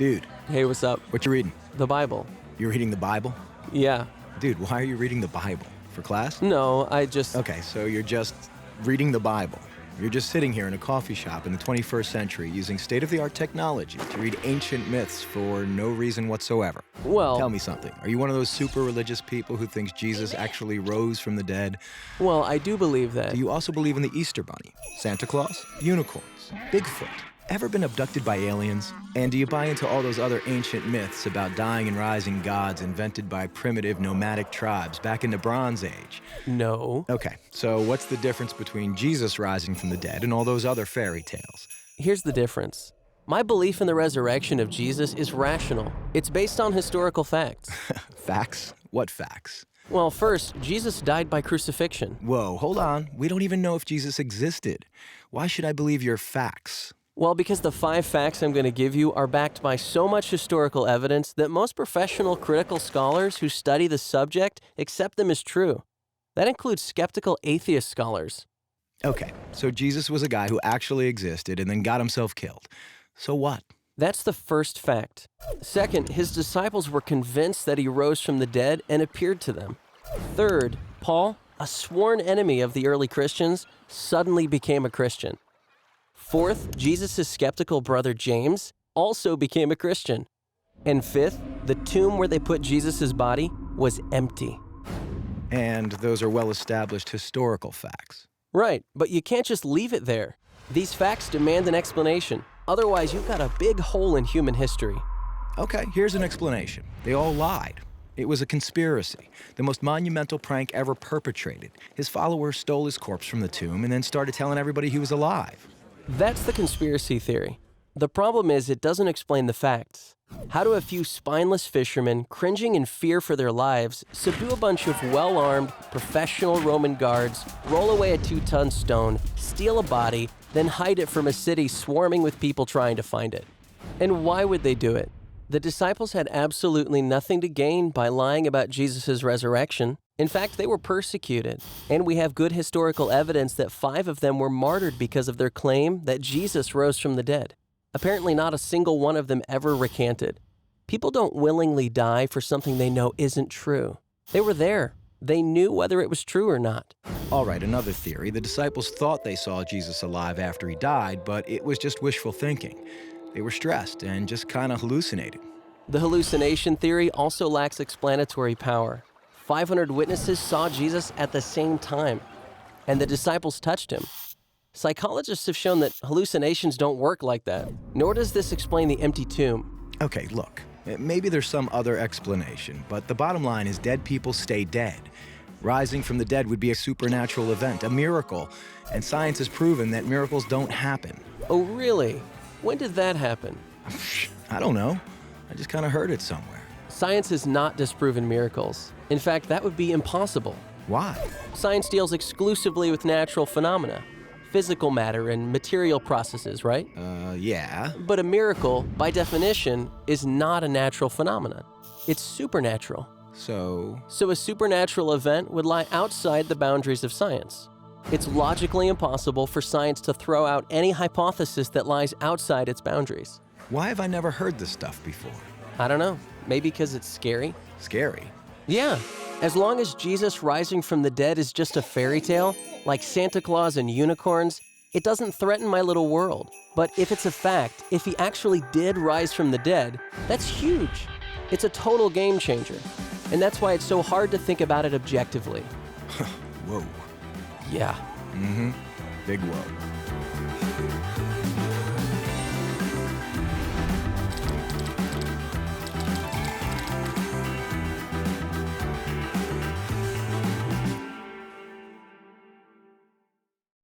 Dude, Hey, what's up? what you reading? The Bible. You're reading the Bible? Yeah. Dude, why are you reading the Bible? For class? No, I just... Okay, so you're just reading the Bible. You're just sitting here in a coffee shop in the 21st century using state-of-the-art technology to read ancient myths for no reason whatsoever. Well... Tell me something. Are you one of those super religious people who thinks Jesus actually rose from the dead? Well, I do believe that. Do you also believe in the Easter Bunny, Santa Claus, unicorns, Bigfoot? Ever been abducted by aliens? And do you buy into all those other ancient myths about dying and rising gods invented by primitive nomadic tribes back in the Bronze Age? No. Okay, so what's the difference between Jesus rising from the dead and all those other fairy tales? Here's the difference. My belief in the resurrection of Jesus is rational. It's based on historical facts. Facts? What facts? Well, first, Jesus died by crucifixion. Whoa, hold on. We don't even know if Jesus existed. Why should I believe your facts? Well, because the 5 facts I'm going to give you are backed by so much historical evidence that most professional critical scholars who study the subject accept them as true. That includes skeptical atheist scholars. Okay, so Jesus was a guy who actually existed and then got himself killed. So what? That's the first fact. Second, his disciples were convinced that he rose from the dead and appeared to them. Third, Paul, a sworn enemy of the early Christians, suddenly became a Christian. Fourth, Jesus' skeptical brother James also became a Christian. And fifth, the tomb where they put Jesus' body was empty. And those are well-established historical facts. Right, but you can't just leave it there. These facts demand an explanation. Otherwise, you've got a big hole in human history. Okay, here's an explanation. They all lied. It was a conspiracy, the most monumental prank ever perpetrated. His followers stole his corpse from the tomb and then started telling everybody he was alive. That's the conspiracy theory. The problem is it doesn't explain the facts. How do a few spineless fishermen, cringing in fear for their lives, subdue a bunch of well-armed, professional Roman guards, roll away a 2-ton stone, steal a body, then hide it from a city swarming with people trying to find it? And why would they do it? The disciples had absolutely nothing to gain by lying about Jesus' resurrection. In fact, they were persecuted, and we have good historical evidence that 5 of them were martyred because of their claim that Jesus rose from the dead. Apparently, not a single one of them ever recanted. People don't willingly die for something they know isn't true. They were there. They knew whether it was true or not. All right, another theory. The disciples thought they saw Jesus alive after he died, but it was just wishful thinking. They were stressed and just kind of hallucinated. The hallucination theory also lacks explanatory power. 500 witnesses saw Jesus at the same time, and the disciples touched him. Psychologists have shown that hallucinations don't work like that, nor does this explain the empty tomb. Okay, look, maybe there's some other explanation, but the bottom line is dead people stay dead. Rising from the dead would be a supernatural event, a miracle, and science has proven that miracles don't happen. Oh, really? When did that happen? I don't know. I just kind of heard it somewhere. Science has not disproven miracles. In fact, that would be impossible. Why? Science deals exclusively with natural phenomena, physical matter and material processes, right? Yeah. But a miracle, by definition, is not a natural phenomenon. It's supernatural. So a supernatural event would lie outside the boundaries of science. It's logically impossible for science to throw out any hypothesis that lies outside its boundaries. why have I never heard this stuff before? I don't know. Maybe because it's scary? Scary. Yeah. As long as Jesus rising from the dead is just a fairy tale, like Santa Claus and unicorns, it doesn't threaten my little world. But if it's a fact, if he actually did rise from the dead, that's huge. It's a total game changer. And that's why it's so hard to think about it objectively. Whoa. Yeah. Big whoa.